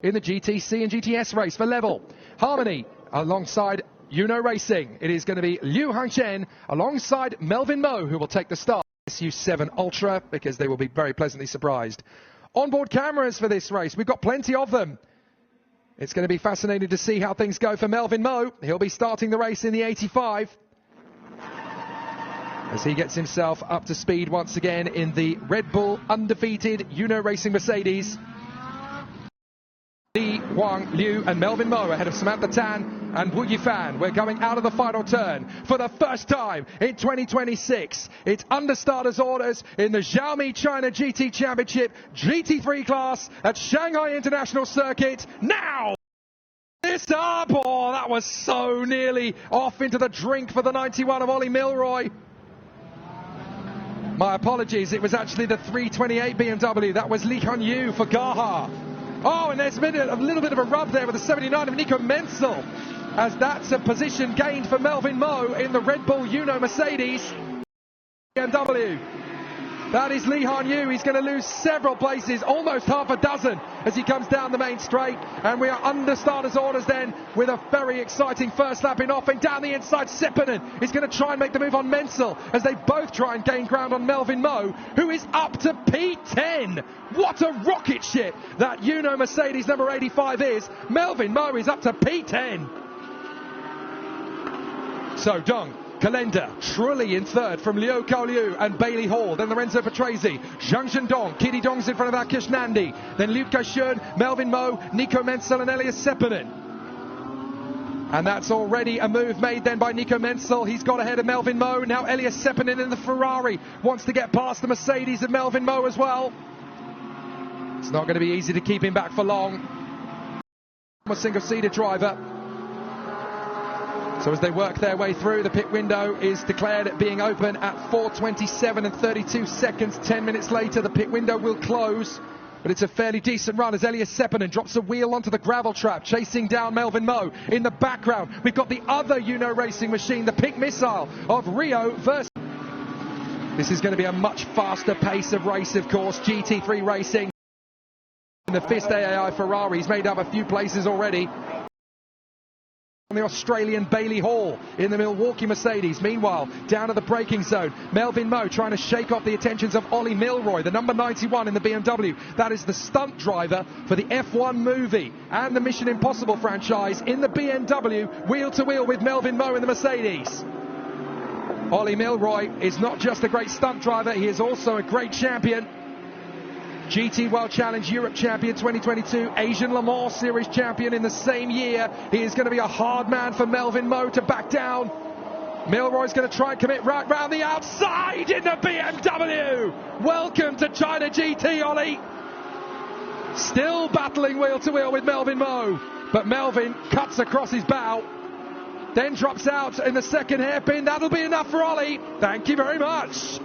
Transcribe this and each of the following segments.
in the GTC and GTS race for level. Harmony alongside Yuno Racing. It is going to be Liu Hangchen alongside Melvin Mo, who will take the start. SU7 Ultra, because they will be very pleasantly surprised. Onboard cameras for this race. We've got plenty of them. It's going to be fascinating to see how things go for Melvin Mo. He'll be starting the race in the 85. As he gets himself up to speed once again in the Red Bull undefeated Yuno Racing Mercedes. Li, Huang, Liu and Melvin Mo ahead of Samantha Tan and Wu Yifan. We're going out of the final turn for the first time in 2026. It's under starters orders in the Xiaomi China GT Championship GT3 class at Shanghai International Circuit. Now! This up! Oh, that was so nearly off into the drink for the 91 of Ollie Milroy. My apologies, it was actually the 328 BMW. That was Li Hanyu for Gaha. Oh, and there's been a little bit of a rub there with the 79 of Nico Menzel, as that's a position gained for Melvin Mo in the Red Bull Yuno Mercedes BMW. That is Li Hanyu. He's going to lose several places, almost half a dozen, as he comes down the main straight. And we are under starters orders then, with a very exciting first lap in off. And down the inside, Seppänen is going to try and make the move on Menzel, as they both try and gain ground on Melvin Mo, who is up to P10. What a rocket ship that Yuno Mercedes number 85 is. Melvin Mo is up to P10. So Dong, Kalenda, Trulli in third from Liu Kaoliu and Bailey Hall. Then Lorenzo Patrese, Zhang Zhendong, Kitty Dong's in front of Akish Nandi. Then Luke Kashun, Melvin Mo, Nico Menzel and Elias Seppänen. And that's already a move made then by Nico Menzel. He's got ahead of Melvin Mo. Now Elias Seppänen in the Ferrari wants to get past the Mercedes and Melvin Mo as well. It's not going to be easy to keep him back for long. A single-seater driver. So as they work their way through, the pit window is declared being open at 4:27 and 32 seconds. 10 minutes later, the pit window will close. But it's a fairly decent run as Elias Seppänen drops a wheel onto the gravel trap, chasing down Melvin Mo. In the background, we've got the other Yuno Racing machine, the pink missile of Rio versus... This is going to be a much faster pace of race, of course. GT3 Racing. The FIST AAI Ferrari's made up a few places already. The Australian Bailey Hall in the Milwaukee Mercedes. Meanwhile, down to the braking zone, Melvin Mo trying to shake off the attentions of Ollie Milroy, the number 91 in the BMW. That is the stunt driver for the F1 movie and the Mission Impossible franchise in the BMW, wheel to wheel with Melvin Mo in the Mercedes. Ollie Milroy is not just a great stunt driver, he is also a great champion. GT World Challenge Europe Champion 2022, Asian Le Mans Series Champion in the same year. He is going to be a hard man for Melvin Mo to back down. Milroy's going to try and commit right round the outside in the BMW. Welcome to China GT, Ollie. Still battling wheel to wheel with Melvin Mo, but Melvin cuts across his bow, then drops out in the second hairpin. That'll be enough for Ollie. Thank you very much.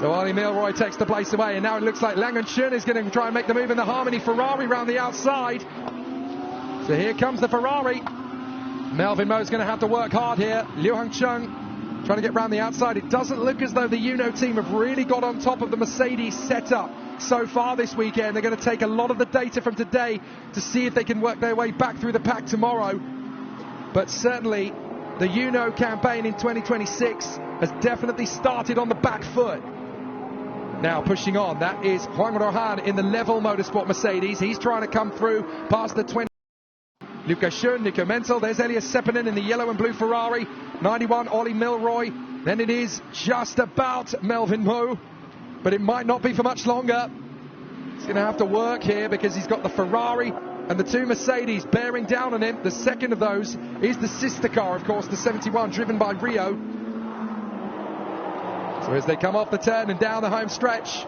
So Ollie Milroy takes the place away, and now it looks like Langenschön is going to try and make the move in the Harmony Ferrari round the outside. So here comes the Ferrari. Melvin Mo's going to have to work hard here. Liu Hangchen trying to get round the outside. It doesn't look as though the Yuno team have really got on top of the Mercedes setup so far this weekend. They're going to take a lot of the data from today to see if they can work their way back through the pack tomorrow. But certainly the Yuno campaign in 2026 has definitely started on the back foot. Now pushing on, that is Juan Rohan in the Level Motorsport Mercedes. He's trying to come through past the 20. Luca Schön, Nico Menzel, there's Elias Seppänen in the yellow and blue Ferrari. 91, Ollie Milroy. Then it is just about Melvin Mo, but it might not be for much longer. He's going to have to work here because he's got the Ferrari and the two Mercedes bearing down on him. The second of those is the sister car, of course, the 71, driven by Rio. So as they come off the turn and down the home stretch,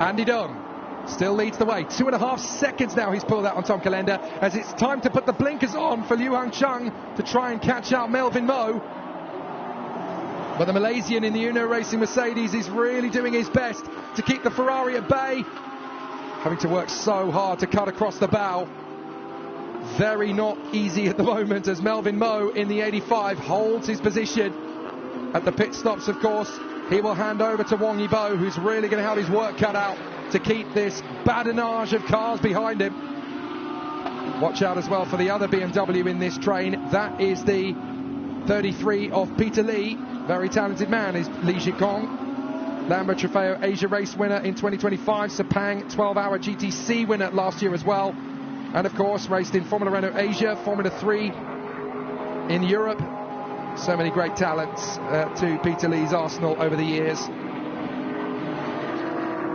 Andy Dung still leads the way. 2.5 seconds now he's pulled out on Tom Kalenda, as it's time to put the blinkers on for Liu Hangchen to try and catch out Melvin Mo. But the Malaysian in the Yuno Racing Mercedes is really doing his best to keep the Ferrari at bay, having to work so hard to cut across the bow. Very not easy at the moment, as Melvin Mo in the 85 holds his position. At the pit stops, of course, he will hand over to Wang Yibo, who's really going to have his work cut out to keep this badinage of cars behind him. Watch out as well for the other BMW in this train. That is the 33 of Peter Lee. Very talented man is Li Zhikong. Lambo Trofeo Asia race winner in 2025. Sepang 12-hour GTC winner last year as well. And of course raced in Formula Renault Asia, Formula 3 in Europe. So many great talents to Peter Lee's arsenal over the years.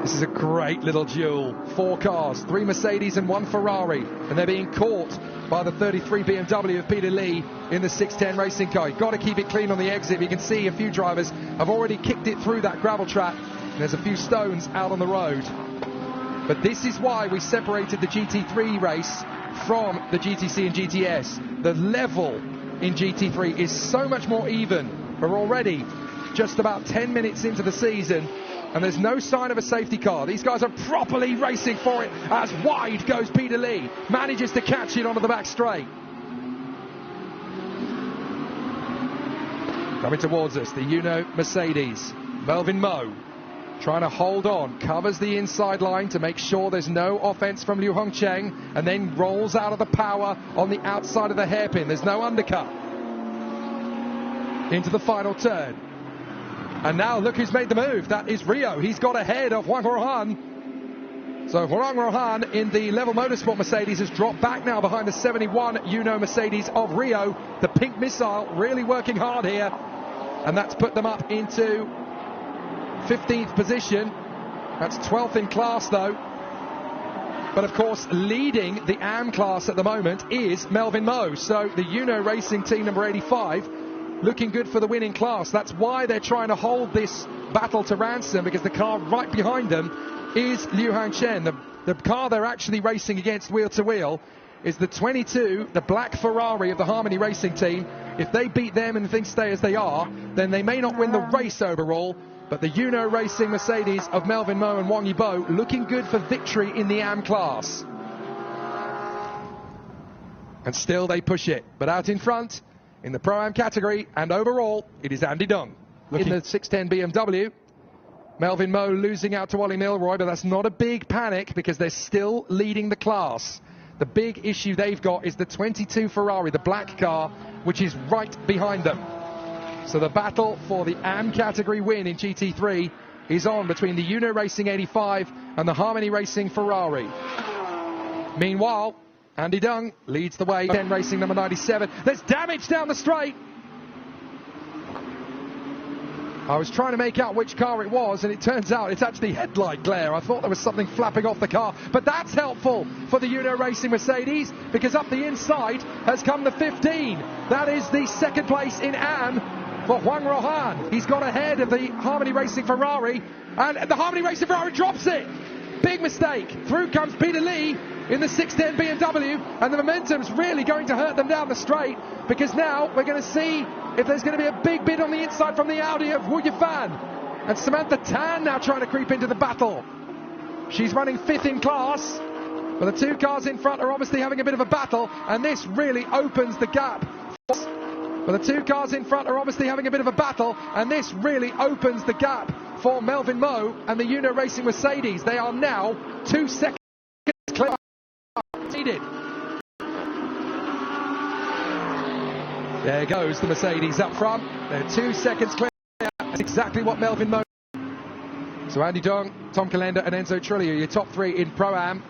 This is a great little duel. 4 cars, 3 Mercedes and 1 Ferrari. And they're being caught by the 33 BMW of Peter Lee in the 610 racing car. You've got to keep it clean on the exit. You can see a few drivers have already kicked it through that gravel trap. And there's a few stones out on the road. But this is why we separated the GT3 race from the GTC and GTS. The level in GT3 is so much more even. We're already just about 10 minutes into the season, and there's no sign of a safety car. These guys are properly racing for it as wide goes Peter Lee. Manages to catch it onto the back straight. Coming towards us, the Uno Mercedes. Melvin Moe trying to hold on, covers the inside line to make sure there's no offense from Liu Hongcheng, and then rolls out of the power on the outside of the hairpin. There's no undercut. Into the final turn. And now look who's made the move. That is Rio. He's got ahead of Wang Rohan. So Wang Rohan in the Level Motorsport Mercedes has dropped back now behind the 71 Uno Mercedes of Rio. The pink missile really working hard here. And that's put them up into 15th position. That's 12th in class though. But of course leading the AM class at the moment is Melvin Moe. So the Uno Racing team number 85 looking good for the winning class. That's why they're trying to hold this battle to ransom, because the car right behind them is Liu Hongcheng. The car they're actually racing against wheel to wheel is the 22, the black Ferrari of the Harmony Racing team. If they beat them and things stay as they are, then they may not win the race overall. But the Uno Racing Mercedes of Melvin Moe and Wang Yibo looking good for victory in the AM class. And still they push it. But out in front, in the Pro-Am category and overall, it is Andy Dung. In the 610 BMW, Melvin Moe losing out to Ollie Milroy, but that's not a big panic because they're still leading the class. The big issue they've got is the 22 Ferrari, the black car, which is right behind them. So the battle for the AM category win in GT3 is on between the Uno Racing 85 and the Harmony Racing Ferrari. Meanwhile, Andy Dung leads the way. 10 Racing number 97. There's damage down the straight. I was trying to make out which car it was, and it turns out it's actually headlight glare. I thought there was something flapping off the car, but that's helpful for the Uno Racing Mercedes, because up the inside has come the 15. That is the second place in AM for Wang Rohan. He's got ahead of the Harmony Racing Ferrari, and the Harmony Racing Ferrari drops it. Big mistake. Through comes Peter Lee in the 610 BMW, and the momentum's really going to hurt them down the straight, because now we're going to see if there's going to be a big bid on the inside from the Audi of Wu Yifan. And Samantha Tan now trying to creep into the battle. She's running 5th in class, but the 2 cars in front are obviously having a bit of a battle, and this really opens the gap. But the 2 cars in front are obviously having a bit of a battle, and this really opens the gap for Melvin Moe and the Uno Racing Mercedes. They are now 2 seconds clear. There goes the Mercedes up front. They're 2 seconds clear. That's exactly what Melvin Moe. So Andy Dung, Tom Calenda and Enzo Trillo, your top 3 in Pro-Am.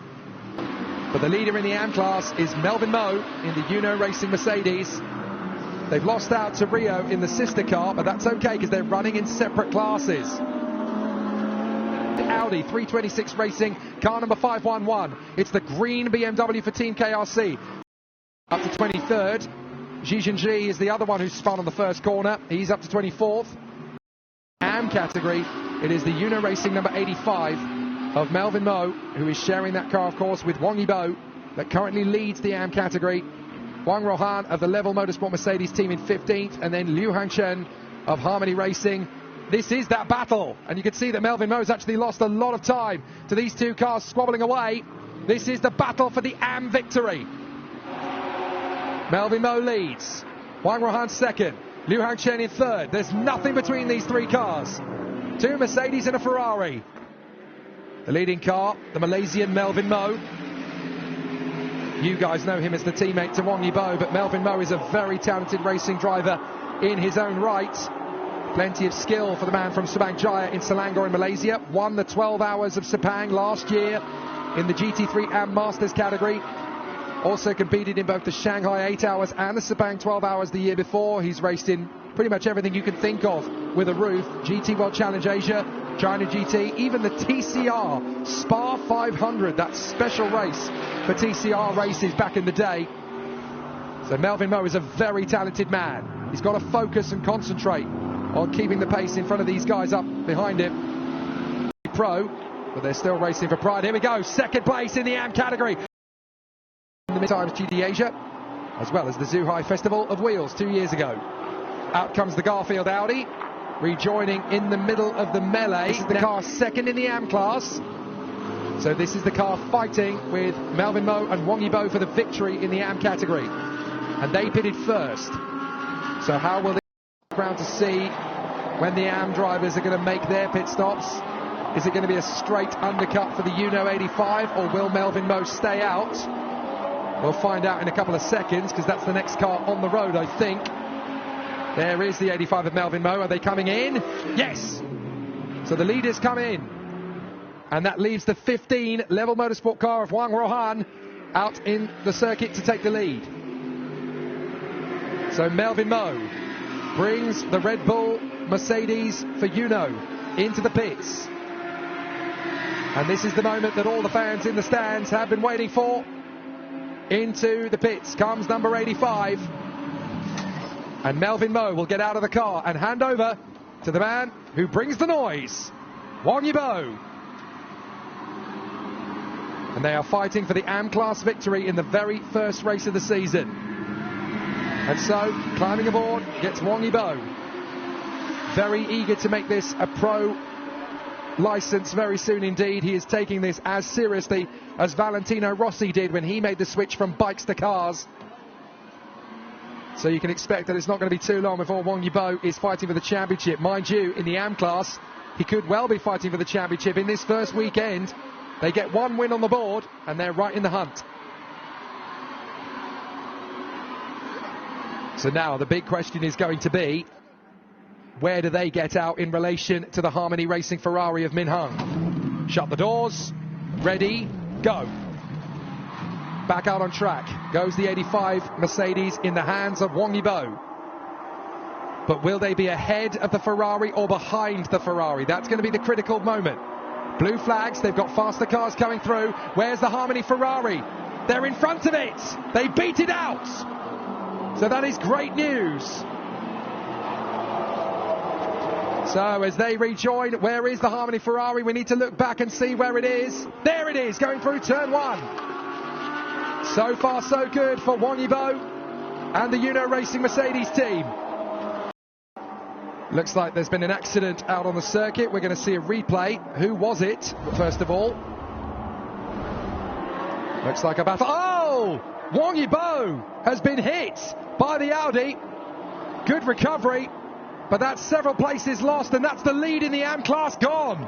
But the leader in the AM class is Melvin Moe in the Uno Racing Mercedes. They've lost out to Rio in the sister car, but that's okay because they're running in separate classes. Audi 326 Racing, car number 511. It's the green BMW for Team KRC. Up to 23rd. Xi Jinji is the other one who's spun on the first corner. He's up to 24th. AM category, it is the Uno Racing number 85 of Melvin Moe, who is sharing that car, of course, with Wang Yibo, that currently leads the AM category. Wang Rohan of the Level Motorsport Mercedes team in 15th, and then Liu Hongcheng of Harmony Racing. This is that battle, and you can see that Melvin Moe's actually lost a lot of time to these 2 cars squabbling away. This is the battle for the AM victory. Melvin Moe leads. Wang Rohan second. Liu Hongcheng in third. There's nothing between these 3 cars. 2 Mercedes and a Ferrari. The leading car, the Malaysian Melvin Moe. You guys know him as the teammate to Wang Yibo, but Melvin Mo is a very talented racing driver in his own right. Plenty of skill for the man from Subang Jaya in Selangor in Malaysia. Won the 12 hours of Sepang last year in the GT3 and Masters category. Also competed in both the Shanghai 8 hours and the Sepang 12 hours the year before. He's raced in pretty much everything you can think of with a roof. GT World Challenge Asia, China GT, even the TCR Spa 500, that special race for TCR races back in the day. So Melvin Mo is a very talented man. He's got to focus and concentrate on keeping the pace in front of these guys up behind him. Pro, but they're still racing for pride. Here we go, second place in the AM category. In the mid-times GT Asia, as well as the Zhuhai Festival of Wheels 2 years ago. Out comes the Garfield Audi, rejoining in the middle of the melee. This is the car second in the AM class. So this is the car fighting with Melvin Mo and Wang Yibo for the victory in the AM category. And they pitted first. So how will they around to see when the AM drivers are going to make their pit stops? Is it going to be a straight undercut for the Uno 85, or will Melvin Mo stay out? We'll find out in a couple of seconds, because that's the next car on the road, I think. There is the 85 of Melvin Mo. Are they coming in? Yes! So the leaders come in. And that leaves the 15 level motorsport car of Wang Rohan out in the circuit to take the lead. So Melvin Mo brings the Red Bull Mercedes for Uno into the pits. And this is the moment that all the fans in the stands have been waiting for. Into the pits comes number 85. And Melvin Mo will get out of the car and hand over to the man who brings the noise, Wang Yibo. And they are fighting for the AM class victory in the very first race of the season. And so, climbing aboard gets Wang Yibo. Very eager to make this a pro license very soon indeed. He is taking this as seriously as Valentino Rossi did when he made the switch from bikes to cars. So you can expect that it's not going to be too long before Wang Yibo is fighting for the championship. Mind you, in the AM class, he could well be fighting for the championship in this first weekend. They get one win on the board, and they're right in the hunt. So now the big question is going to be, where do they get out in relation to the Harmony Racing Ferrari of Min Hung? Shut the doors, ready, go. Back out on track goes the 85 Mercedes in the hands of Wang Yibo. But will they be ahead of the Ferrari or behind the Ferrari? That's going to be the critical moment. Blue flags, they've got faster cars coming through. Where's the Harmony Ferrari? They're in front of it. They beat it out. So that is great news. So as they rejoin, where is the Harmony Ferrari? We need to look back and see where it is. There it is, going through turn one. So far, so good for Wang Yibo and the Uno Racing Mercedes team. Looks like there's been an accident out on the circuit. We're going to see a replay. Who was it, first of all? Looks like a battle. Oh! Wang Yibo has been hit by the Audi. Good recovery, but that's several places lost, and that's the lead in the AM class gone.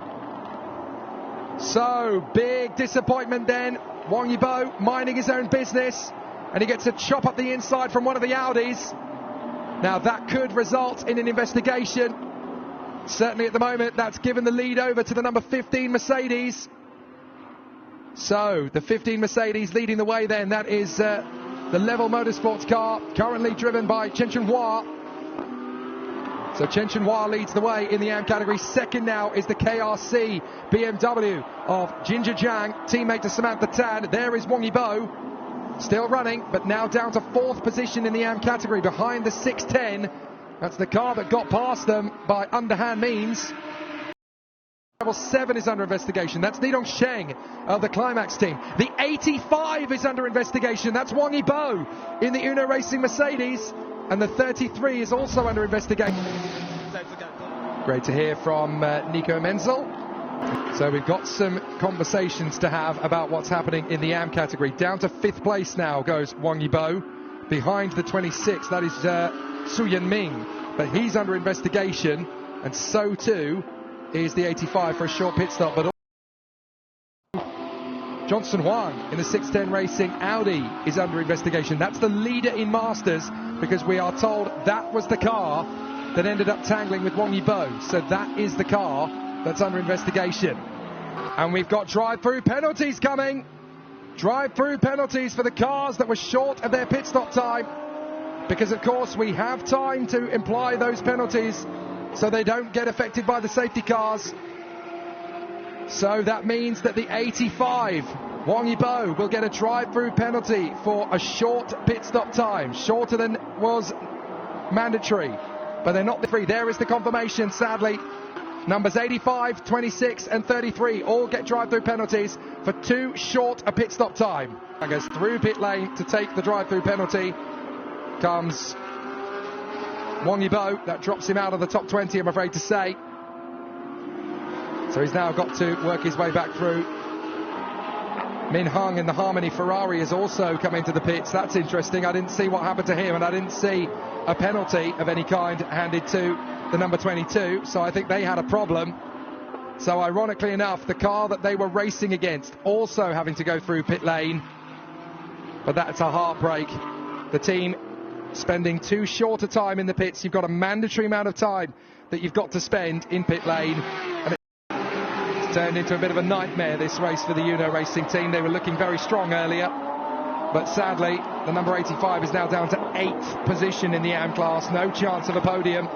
So, big disappointment then. Wang Yibo minding his own business, and he gets a chop up the inside from one of the Audis. Now that could result in an investigation. Certainly at the moment, that's given the lead over to the number 15 Mercedes. So the 15 Mercedes leading the way then. That is the Level Motorsports car, currently driven by Chen Chunhua. So Chen Chunhua leads the way in the AM category. Second now is the KRC BMW of Ginger Zhang, teammate to Samantha Tan. There is Wang Yibo, still running, but now down to fourth position in the AM category, behind the 610. That's the car that got past them by underhand means. Level 7 is under investigation. That's Nidong Sheng of the Climax team. The 85 is under investigation. That's Wang Yibo in the Uno Racing Mercedes. And the 33 is also under investigation. Great to hear from Nico Menzel. So we've got some conversations to have about what's happening in the AM category. Down to 5th place now goes Wang Yibo. Behind the 26, that is Su Yanming. But he's under investigation. And so too is the 85 for a short pit stop. But Johnson Huang in the 610 Racing Audi is under investigation. That's the leader in Masters, because we are told that was the car that ended up tangling with Wang Yibo. So that is the car that's under investigation. And we've got drive-through penalties coming. Drive-through penalties for the cars that were short of their pit stop time. Because, of course, we have time to imply those penalties so they don't get affected by the safety cars. So that means that the 85, Wang Yibo, will get a drive-through penalty for a short pit stop time, shorter than was mandatory. But they're not the three. There is the confirmation, sadly. Numbers 85, 26 and 33 all get drive-through penalties for too short a pit stop time. And goes through pit lane to take the drive-through penalty. Comes Wang Yibo. That drops him out of the top 20, I'm afraid to say. So he's now got to work his way back through. Min Hung in the Harmony Ferrari has also come into the pits. That's interesting. I didn't see what happened to him, and I didn't see a penalty of any kind handed to the number 22. So I think they had a problem. So ironically enough, the car that they were racing against also having to go through pit lane. But that's a heartbreak. The team spending too short a time in the pits. You've got a mandatory amount of time that you've got to spend in pit lane. And it's turned into a bit of a nightmare, this race, for the Uno Racing team. They were looking very strong earlier. But sadly, the number 85 is now down to 8th position in the AM class. No chance of a podium.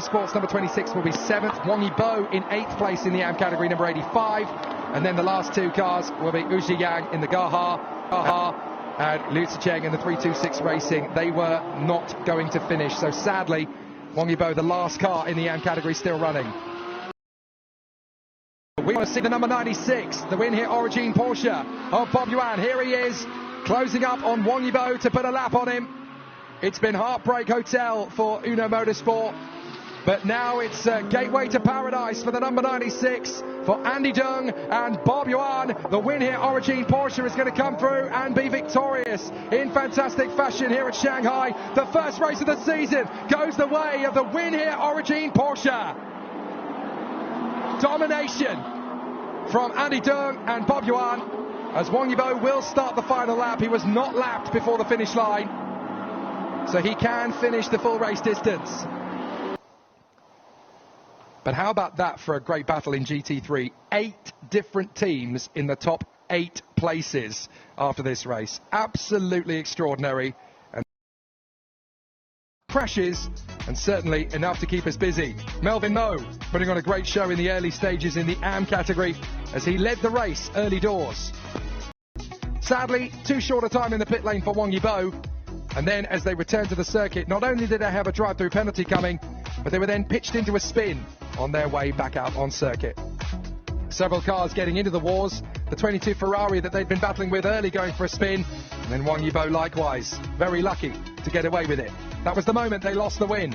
Sports number 26 will be 7th. Wang Yibo in 8th place in the AM category, number 85. And then the last two cars will be Uji Yang in the Gaha and Liu Zicheng in the 326 Racing. They were not going to finish. So sadly, Wang Yibo, the last car in the AM category, still running. We want to see the number 96, the win here, Origin Porsche of Bob Yuan. Here he is, closing up on Wang Yibo to put a lap on him. It's been Heartbreak Hotel for Uno Motorsport, but now it's Gateway to Paradise for the number 96 for Andy Dung and Bob Yuan. The win here, Origin Porsche, is going to come through and be victorious in fantastic fashion here at Shanghai. The first race of the season goes the way of the win here, Origin Porsche. Domination from Andy Dung and Bob Yuan, as Wang Yibo will start the final lap. He was not lapped before the finish line, so he can finish the full race distance. But how about that for a great battle in GT3? 8 different teams in the top 8 places after this race. Absolutely extraordinary. And crashes, and certainly enough to keep us busy. Melvin Moe putting on a great show in the early stages in the AM category as he led the race early doors. Sadly, too short a time in the pit lane for Wang Yibo. And then as they returned to the circuit, not only did they have a drive-through penalty coming, but they were then pitched into a spin on their way back out on circuit. Several cars getting into the wars. The 22 Ferrari that they'd been battling with early going for a spin. And then Wang Yibo likewise. Very lucky to get away with it. That was the moment they lost the win.